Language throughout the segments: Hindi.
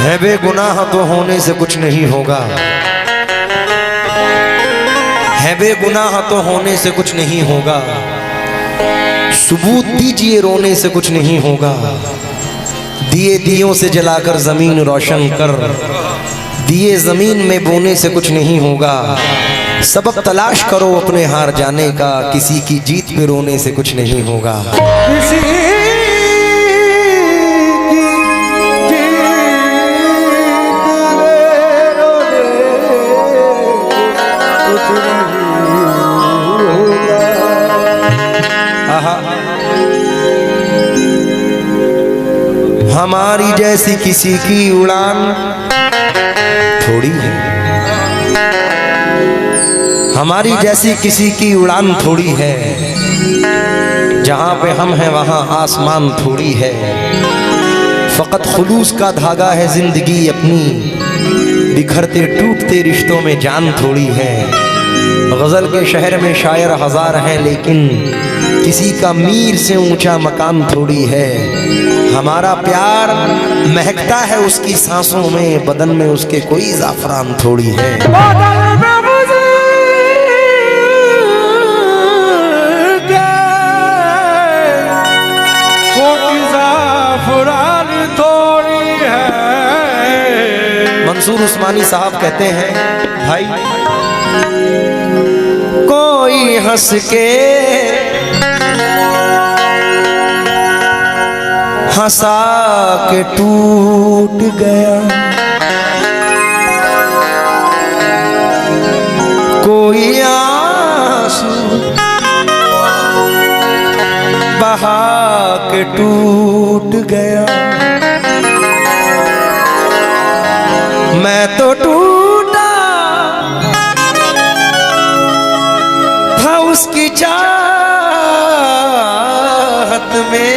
है बेगुनाह तो होने से कुछ नहीं होगा, है बेगुनाह तो होने से कुछ नहीं होगा, सबूत दीजिए रोने से कुछ नहीं होगा। दिए दियों से जलाकर जमीन रोशन कर, दिए जमीन में बोने से कुछ नहीं होगा। सबब तलाश करो अपने हार जाने का, किसी की जीत पे रोने से कुछ नहीं होगा। हमारी जैसी किसी की उड़ान थोड़ी है, हमारी जैसी किसी की उड़ान थोड़ी है। जहां पे हम हैं वहां आसमान थोड़ी है। फकत खुलूस का धागा है जिंदगी अपनी, बिखरते टूटते रिश्तों में जान थोड़ी है। गजल के शहर में शायर हजार हैं, लेकिन किसी का मीर से ऊंचा मकान थोड़ी है। हमारा प्यार महकता है उसकी सांसों में, बदन में उसके कोई जाफरान थोड़ी है। मंसूर उस्मानी साहब कहते हैं, भाई कोई हंस के हंसा के टूट गया, कोई आंसू बहा के टूट गया। मैं तो टूटा था उसकी चाहत में,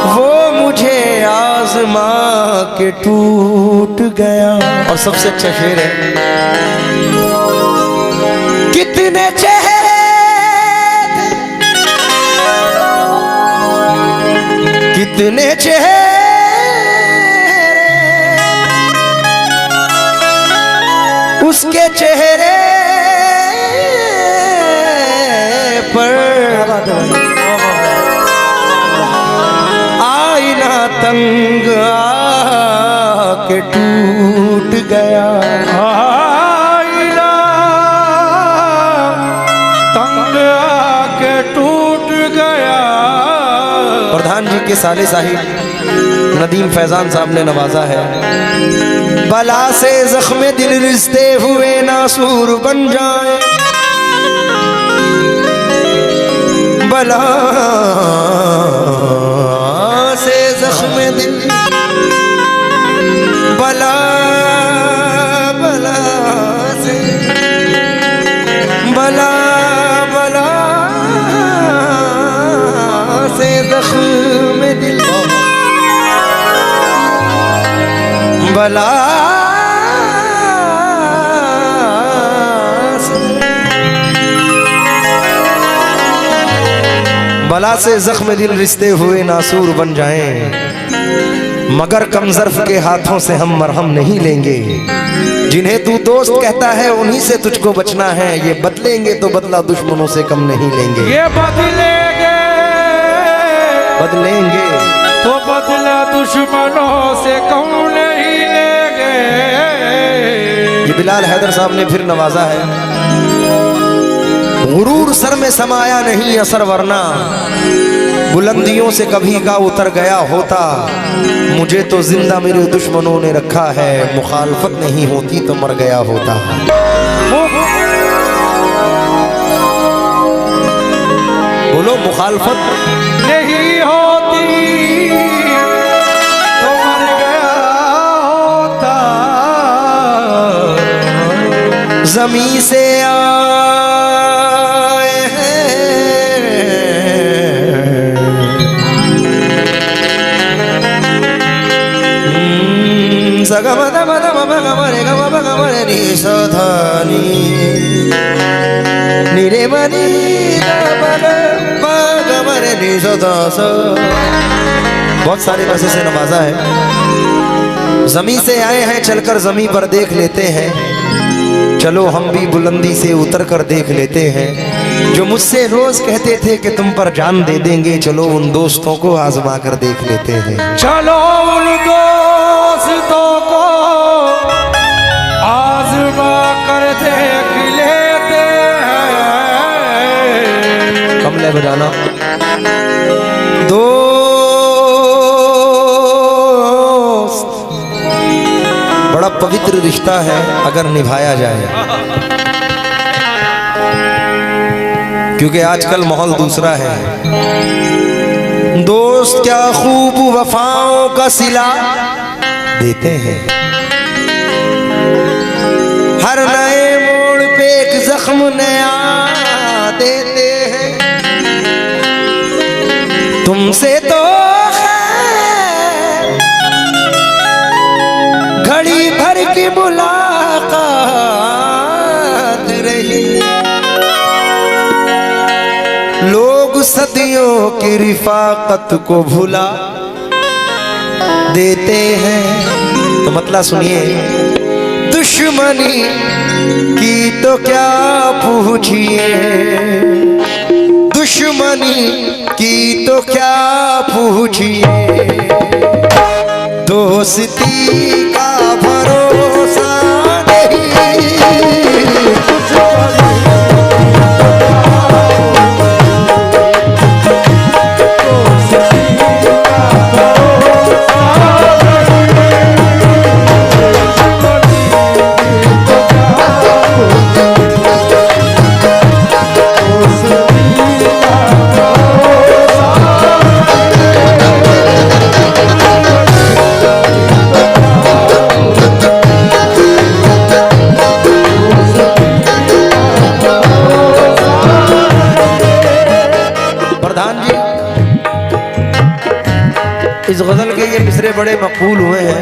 वो मुझे आजमा के टूट गया। और सबसे अच्छा शेर है, कितने चेहरे कितने चेहरे उसके चेहरे पर आईना तंग आके टूट गया। आईना तंग आके टूट गया। प्रधान जी के साले साहिब नदीम फैजान साहब ने नवाजा है। बला से जख्मे दिल रिश्ते हुए नासूर बन जाए, बला से जख्मे दिल, बला बला से बला बला से जख्मे दिल, बला बला से जख्म दिल रिश्ते हुए नासूर बन जाएं, मगर कमजर्फ के हाथों से हम मरहम नहीं लेंगे। जिन्हें तू दोस्त कहता है उन्हीं से तुझको बचना है, ये बदलेंगे तो बदला दुश्मनों से कम नहीं लेंगे। ये बदलेंगे बदलेंगे तो बदला दुश्मनों से कम नहीं लेंगे। ये बिलाल हैदर साहब ने फिर नवाजा है। गुरूर सर में समाया नहीं असर, वरना बुलंदियों से कभी का उतर गया होता। मुझे तो जिंदा मेरे दुश्मनों ने रखा है, मुखालफत नहीं होती तो मर गया होता। बोलो, मुखालफत नहीं होती तो मर गया होता। जमीन से बहुत सारे मजे से नवाजा है। जमी से आए हैं चलकर जमी पर देख लेते हैं, चलो हम भी बुलंदी से उतर कर देख लेते हैं। जो मुझसे रोज कहते थे कि तुम पर जान दे देंगे, चलो उन दोस्तों को आजमा कर देख लेते हैं। चलो उन दोस्तों को आजमा कर देख लेते हैं। कमले बजाना। बड़ा पवित्र रिश्ता है अगर निभाया जाए, क्योंकि आजकल माहौल दूसरा है। दोस्त क्या खूब वफाओं का सिला देते हैं, हर नए मोड़ पे एक जख्म नया देते हैं। तुमसे तो घड़ी भर की मुलाकात रही, लोग सदियों की रिफाकत को भुला देते हैं। तो मतलब सुनिए, दुश्मनी की तो क्या पूछिए, दुश्मनी की तो क्या पूछिए, दोस्ती का भरोसा नहीं। इस गजल के ये मिसरे बड़े मकबूल हुए हैं।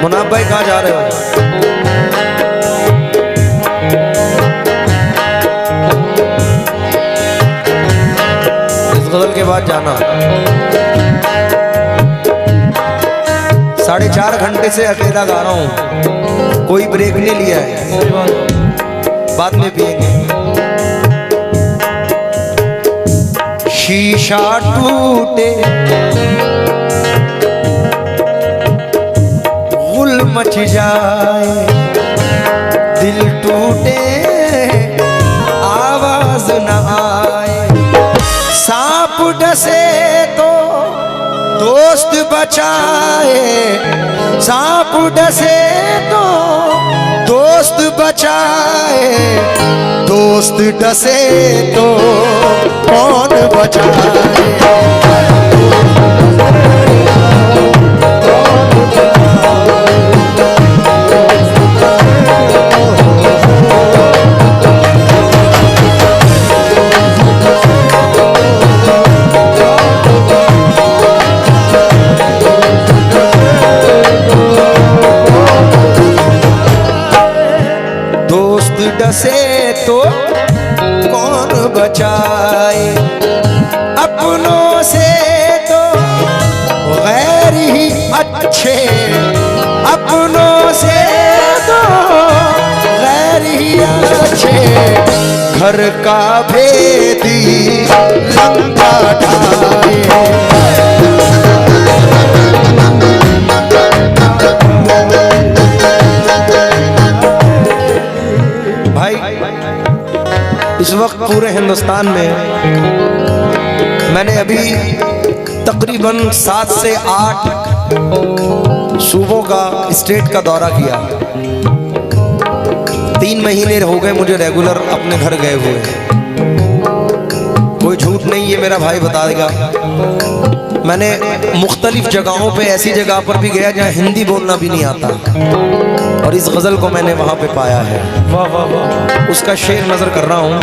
मुनाब भाई कहाँ जा रहे हो? इस गजल के बाद जाना। 4.5 घंटे से अकेला गा रहा हूँ, कोई ब्रेक नहीं लिया है, बाद में पिएंगे। शीशा टूटे गुल मच जाए, दिल टूटे आवाज न आए, सांप डसे तो दोस्त बचाए, सांप डसे तो दोस्त बचाए, दोस्त डसे तो कौन बचाए। दोस्त डसे तो कौन बचाए, अपनों से तो गैर ही अच्छे, अपनों से तो गैर ही अच्छे, घर का भेदी लंका ढाए। इस वक्त पूरे हिंदुस्तान में मैंने अभी तकरीबन 7 से 8 सूबों का, स्टेट का दौरा किया। 3 महीने हो गए मुझे रेगुलर अपने घर गए हुए। कोई झूठ नहीं, ये मेरा भाई बता देगा। मैंने मुख्तलिफ जगहों पे, ऐसी जगह पर भी गया जहाँ हिंदी बोलना भी नहीं आता, और इस गजल को मैंने वहां पे पाया है। वाह वाह वाह। उसका शेर नजर कर रहा हूं।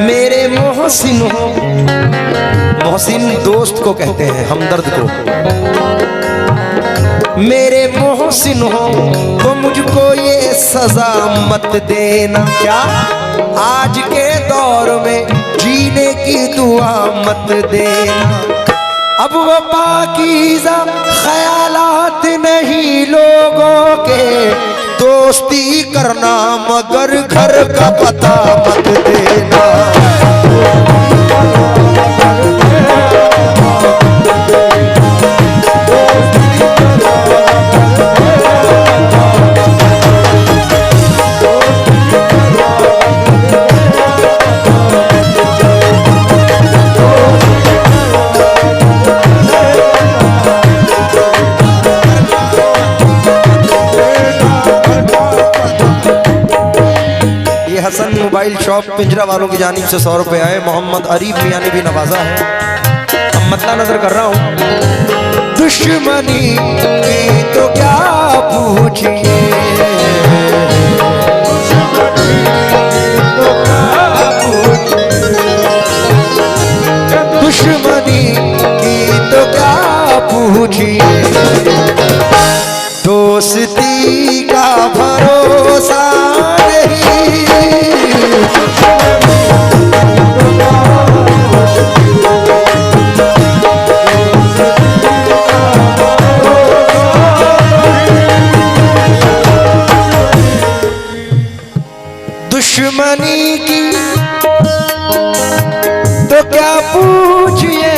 मेरे मोहसिन हो, मोहसिन दोस्त को कहते हैं, हमदर्द को। मेरे मोहसिन हो तो मुझको ये सजा मत देना। क्या आज के दौर में जीने की दुआ मत देना। अब वो पाकीज़ा ख्यालात नहीं लोगों के, दोस्ती करना मगर घर का पता मत देना। हसन मोबाइल शॉप पिंजरा वालों की जानिब से 100 रुपए आए। मोहम्मद अरीफ मियां ने भी नवाजा है। अब मतला नजर कर रहा हूं। दुश्मनी की तो क्या पूछिए, दुश्मनी की तो क्या पूछिए, दोस्ती का भरोसा नहीं। दुश्मनी की तो क्या पूछिए,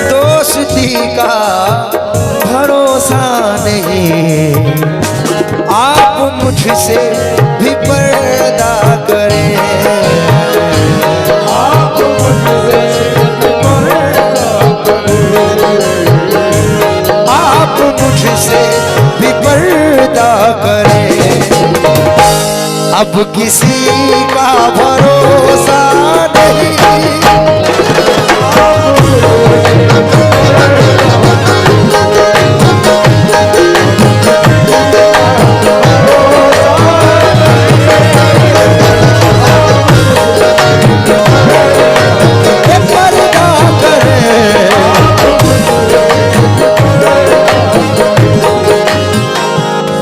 दोस्ती का भरोसा नहीं। आप मुझसे भी पर्दा करें, आप मुझसे भी पर्दा करें, आप मुझसे भी पर्दा करें। अब किसी का भरोसा नहीं।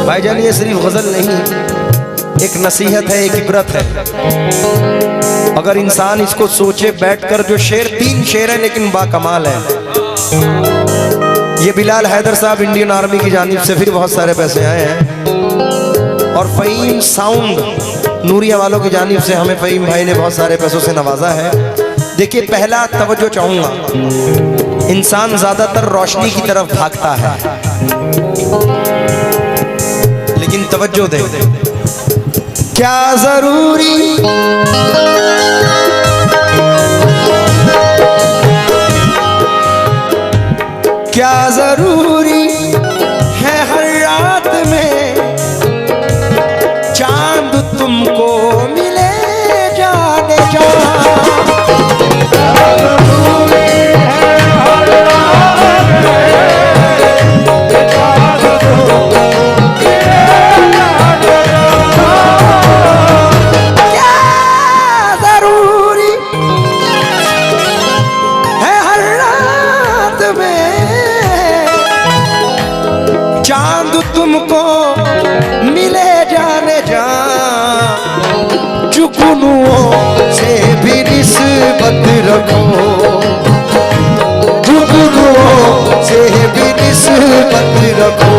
भाईजान ये सिर्फ गजल नहीं, एक नसीहत है, एक इबरत है। अगर इंसान इसको सोचे बैठकर, जो शेर 3 शेर है लेकिन बाकमाल है। ये बिलाल हैदर साहब इंडियन आर्मी की जानिब से फिर बहुत सारे पैसे आए हैं। और फ़हीम साउंड नूरिया वालों की जानिब से हमें फ़हीम भाई ने बहुत सारे पैसों से नवाजा है। देखिए, पहला तवज्जो चाहूँगा, इंसान ज़्यादातर रोशनी की तरफ भागता है, लेकिन तवज्जो दे। क्या जरूरी क्या जरूरी है हर रात में चांद तुमको मिले जाने जा। तुमको मिले जाने जा, जुगनुओं से भी निस्बत रखो, जुगनुओं से भी निस्बत रखो।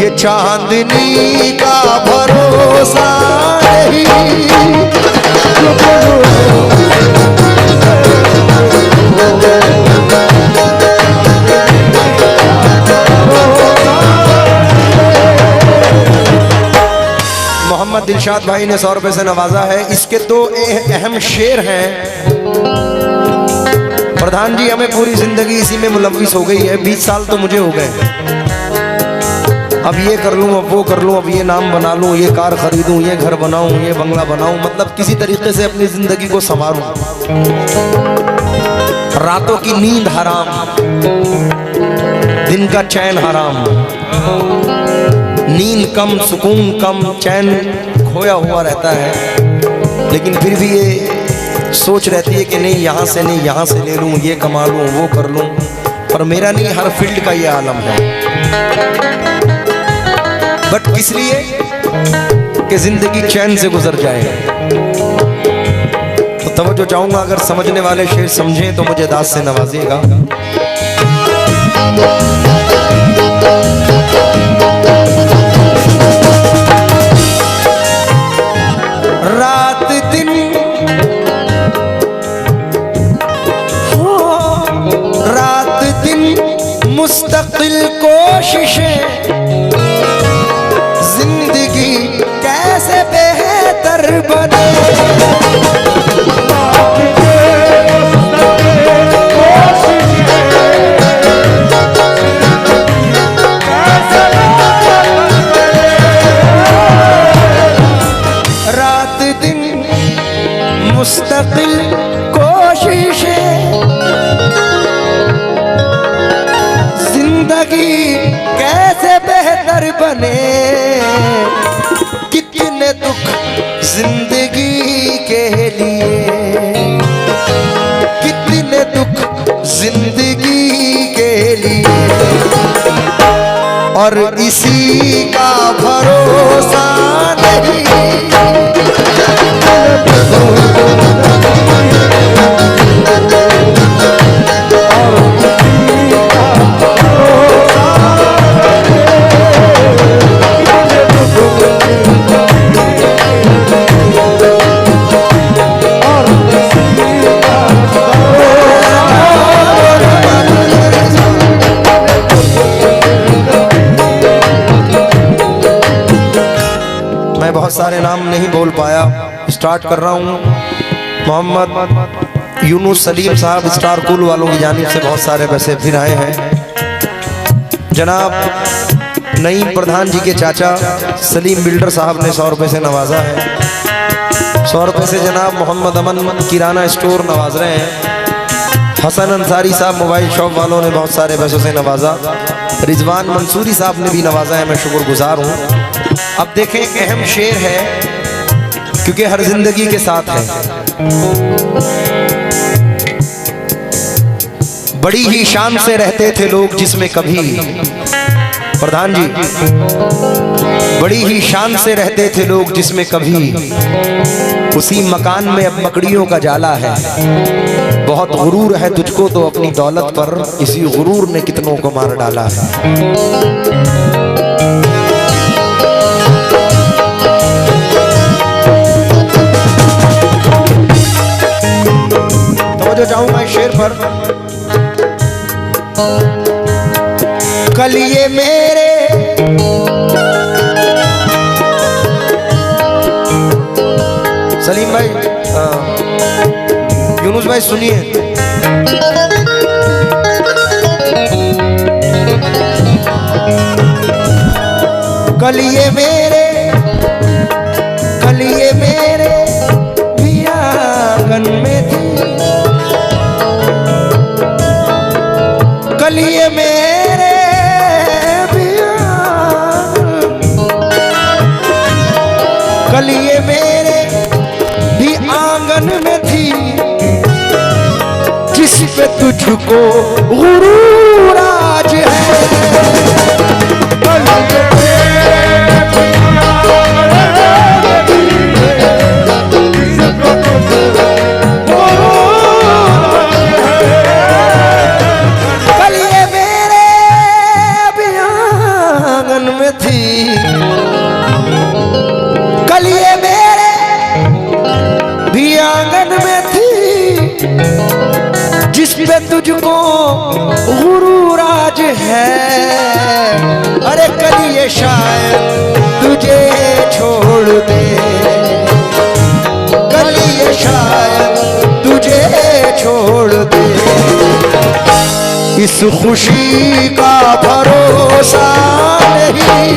ये चांदनी का भरोसा नहीं। मोहम्मद दिलशाद भाई ने 100 रुपए से नवाजा है। इसके 2 अहम शेर हैं। प्रधान जी, हमें पूरी जिंदगी इसी में मुलव्विस हो गई है। 20 साल तो मुझे हो गए। अब ये कर लूँ, अब वो कर लूँ, अब ये नाम बना लूँ, ये कार खरीदूँ, ये घर बनाऊँ, ये बंगला बनाऊँ, मतलब किसी तरीके से अपनी जिंदगी को संवारूँ। रातों की नींद हराम, दिन का चैन हराम, नींद कम, सुकून कम, चैन खोया हुआ रहता है। लेकिन फिर भी ये सोच रहती है कि नहीं, यहाँ से नहीं, यहाँ से ले लूँ, ये कमा लूँ, वो कर लूँ। और मेरा नहीं, हर फील्ड का ये आलम है। बट किस लिए कि जिंदगी चैन से गुजर जाए। तो तवज्जो चाहूंगा, अगर समझने वाले शेर समझें तो मुझे दाद से नवाजिएगा। रात दिन रात दिन मुस्तकिल कोशिशें, जिंदगी कैसे बेहतर बने। रात दिन मुस्तकिल कोशिशें, जिंदगी कैसे बेहतर बने। कितने दुख जिंदगी के लिए, कितने दुख जिंदगी के लिए, और इसी का भरोसा नहीं। मैं बहुत सारे नाम नहीं बोल पाया, स्टार्ट कर रहा हूँ। मोहम्मद यूनुस सलीम साहब स्टार कूल वालों की जानिब से बहुत सारे पैसे फिर आए हैं। जनाब नईम प्रधान जी के चाचा सलीम बिल्डर साहब ने 100 रुपये से नवाजा है। 100 रुपये से जनाब मोहम्मद अमन किराना स्टोर नवाज रहे हैं। हसन अंसारी साहब मोबाइल शॉप वालों ने बहुत सारे पैसों से नवाजा। रिजवान मंसूरी साहब ने भी नवाजा है, मैं शुक्रगुजार हूँ। अब देखें, अहम शेर है क्योंकि हर जिंदगी के साथ है। बड़ी ही शान से रहते थे लोग जिसमें कभी, प्रधान जी, बड़ी ही शान से रहते थे लोग जिसमें कभी, उसी मकान में अब मकड़ियों का जाला है। बहुत गुरूर है तुझको तो अपनी दौलत पर, इसी गुरूर ने कितनों को मार डाला है। तो जाऊंगा इस शेर पर। कल ये मेरे सलीम भाई, यूनुस भाई सुनिए। कल ये मेरे, कल ये मेरे भी आंगन में थी, कल ये मेरे भी कल ये मेरे भी आंगन में थी, जिस पे तुझको गुरूर आज है। कल ये पे तुझको गुरूर आज है। अरे कल ये शायद तुझे छोड़ दे, कल ये शायद तुझे छोड़ दे, इस खुशी का भरोसा नहीं।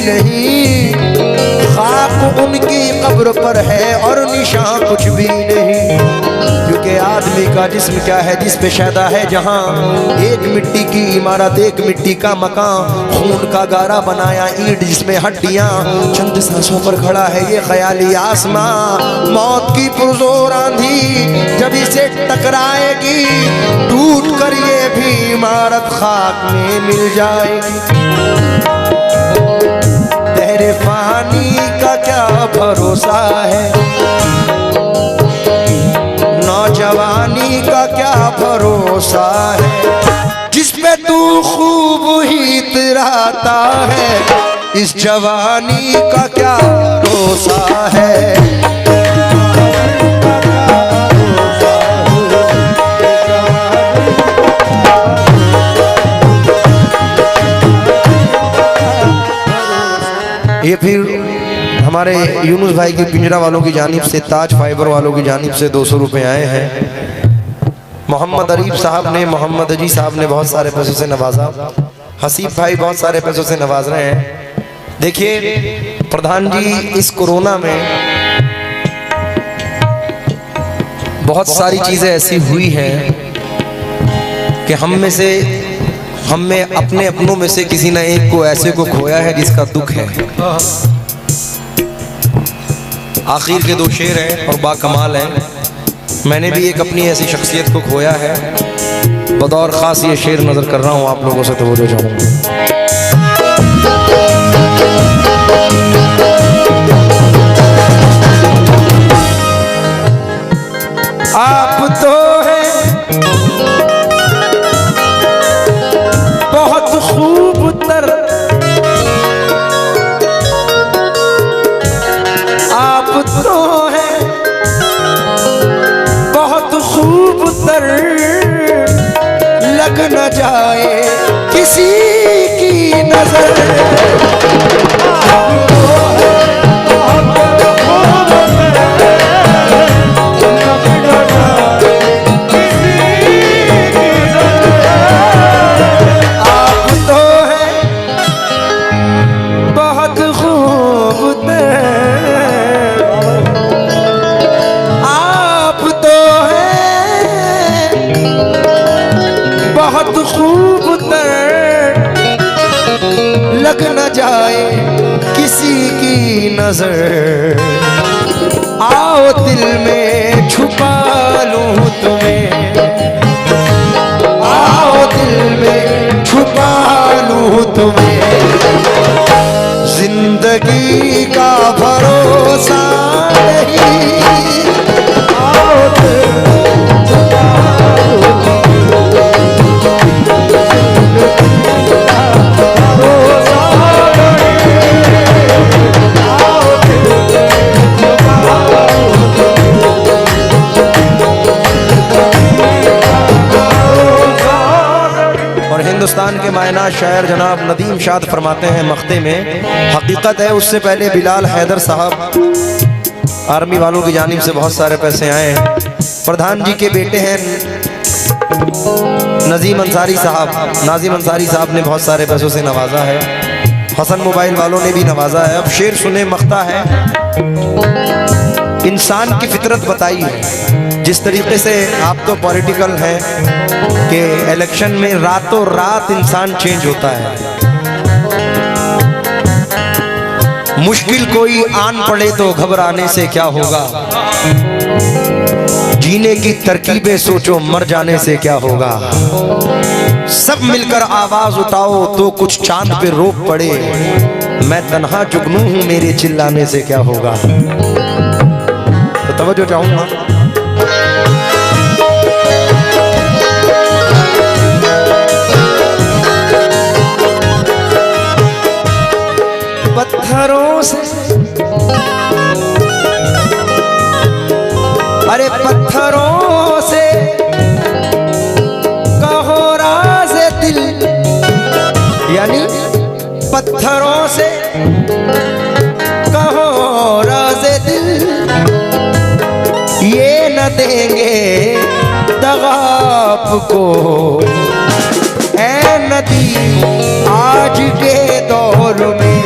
नहीं, खाक उनकी कब्र पर है और निशान कुछ भी नहीं। क्योंकि आदमी का जिस्म क्या है, जिस पे शैदा है जहां, एक मिट्टी की इमारत, एक मिट्टी का मकान, खून का गारा बनाया ईंट जिसमें हड्डियां, चंद सांसों पर खड़ा है ये ख्याली आसमां। मौत की पुरजोर आंधी जब इसे टकराएगी, टूट कर ये भी इमारत खाक में मिल जाएगी। तेरे फानी का क्या भरोसा है, नौजवानी का क्या भरोसा है, जिस पे तू खूब ही इतराता है, इस जवानी का क्या भरोसा है। ये फिर हमारे यूनुस भाई की पिंजरा वालों की जानिब से, ताज फाइबर वालों की जानिब से 200 रुपये आए हैं। मोहम्मद अरीफ साहब ने, मोहम्मद अजी साहब ने बहुत सारे पैसों से नवाजा, हसीब भाई बहुत सारे पैसों से नवाज रहे हैं। देखिए प्रधान जी, इस कोरोना में बहुत सारी चीज़ें ऐसी हुई हैं कि हम में अपने अपनों में से किसी न एक को ऐसे को खोया है जिसका दुख है। आखिर के 2 शेर हैं और बाकमाल हैं। मैंने भी एक अपनी ऐसी शख्सियत को खोया है, बतौर ख़ास ये शेर नज़र कर रहा हूँ आप लोगों से, तवज्जो चाहूँगा। आप तो हैं बहुत खूबतर, आप तो हैं बहुत खूबतर, लग न जाए किसी की नजर। लग न जाए किसी की नजर, आओ दिल में छुपा लूं तुम्हें, आओ दिल में छुपा लूं तुम्हें, जिंदगी का भरोसा नहीं, आओ दिल में छुपा लूं तुम्हें। हिंदुस्तान के मायना शायर जनाब नदीम शाद फरमाते हैं मख्ते में, हकीकत है उससे पहले बिलाल हैदर साहब आर्मी वालों की जानिब से बहुत सारे पैसे आए। प्रधान जी के बेटे हैं नाजिम अंसारी साहब ने बहुत सारे पैसों से नवाजा है। हसन मोबाइल वालों ने भी नवाजा है। अब शेर सुने, मख्ता है। इंसान की फितरत बताई है, जिस तरीके से आप तो पॉलिटिकल हैं कि इलेक्शन में रातों रात इंसान चेंज होता है। मुश्किल कोई आन पड़े तो घबराने से क्या होगा, जीने की तरकीबें सोचो मर जाने से क्या होगा। सब मिलकर आवाज उठाओ तो कुछ चांद पे रोक पड़े, मैं तन्हा जुगनू हूं मेरे चिल्लाने से क्या होगा। तो तवज्जो चाहूंगा। पत्थरों से, अरे पत्थरों से कहो राज़ दिल, यानी पत्थरों से कहो राज़ दिल, ये न देंगे दगा आपको। ऐ नदी आज के दौर में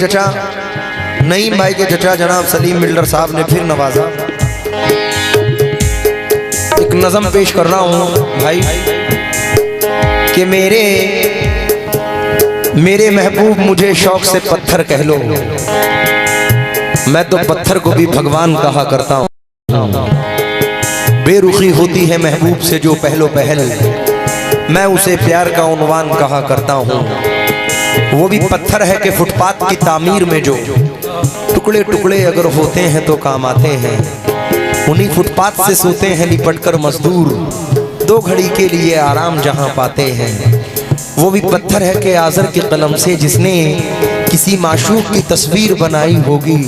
चचा, नईम भाई के चचा जनाब सलीम मिल्डर साहब ने फिर नवाजा। एक नज़म पेश कर रहा हूँ भाई कि मेरे महबूब मुझे शौक से पत्थर कह लो, मैं तो पत्थर को भी भगवान कहा करता हूँ। बेरुखी होती है महबूब से जो पहलो पहल, मैं उसे प्यार का उन्वान कहा करता हूँ। वो भी पत्थर है कि फुटपाथ की तामीर में जो टुकड़े टुकड़े अगर होते हैं तो काम आते हैं। उन्हीं फुटपाथ से सोते हैं लिपटकर मजदूर, दो घड़ी के लिए आराम जहां पाते हैं। वो भी पत्थर है कि आज़र के कलम से जिसने किसी माशूक की तस्वीर बनाई होगी।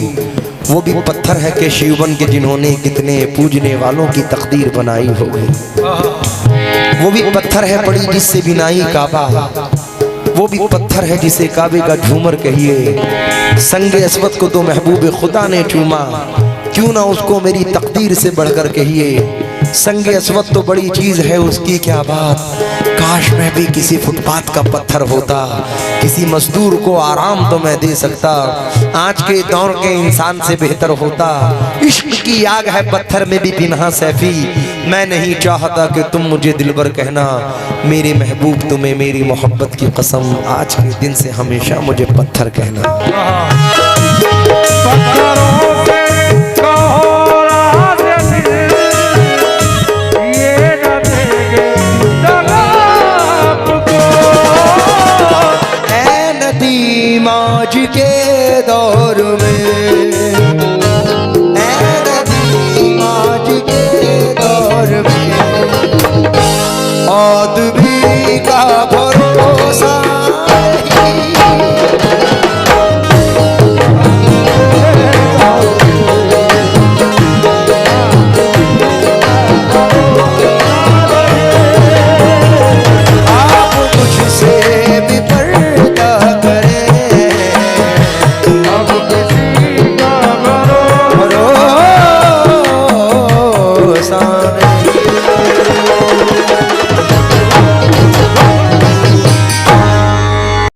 वो भी पत्थर है कि शिवबन के जिन्होंने कितने पूजने वालों की तकदीर बनाई होगी। वो भी पत्थर है पड़ी जिससे बिनाई काबा, वो भी पत्थर है जिसे काबे का झूमर कहिए। संगे अस्वद को तो महबूब खुदा ने चूमा, क्यों ना उसको मेरी तकदीर से बढ़कर कहिए। संगे अस्वद तो बड़ी चीज है उसकी क्या बात, काश मैं भी किसी फुटपाथ का पत्थर होता, किसी मजदूर को आराम तो मैं दे सकता, आज के दौर के इंसान से बेहतर होता। इश्क की आग है पत्थर में भी बिना सैफी, मैं नहीं चाहता कि तुम मुझे दिलबर कहना। मेरे महबूब तुम्हें मेरी मोहब्बत की कसम, आज के दिन से हमेशा मुझे पत्थर कहना। आज के दौर में, आज के दौर में आदमी का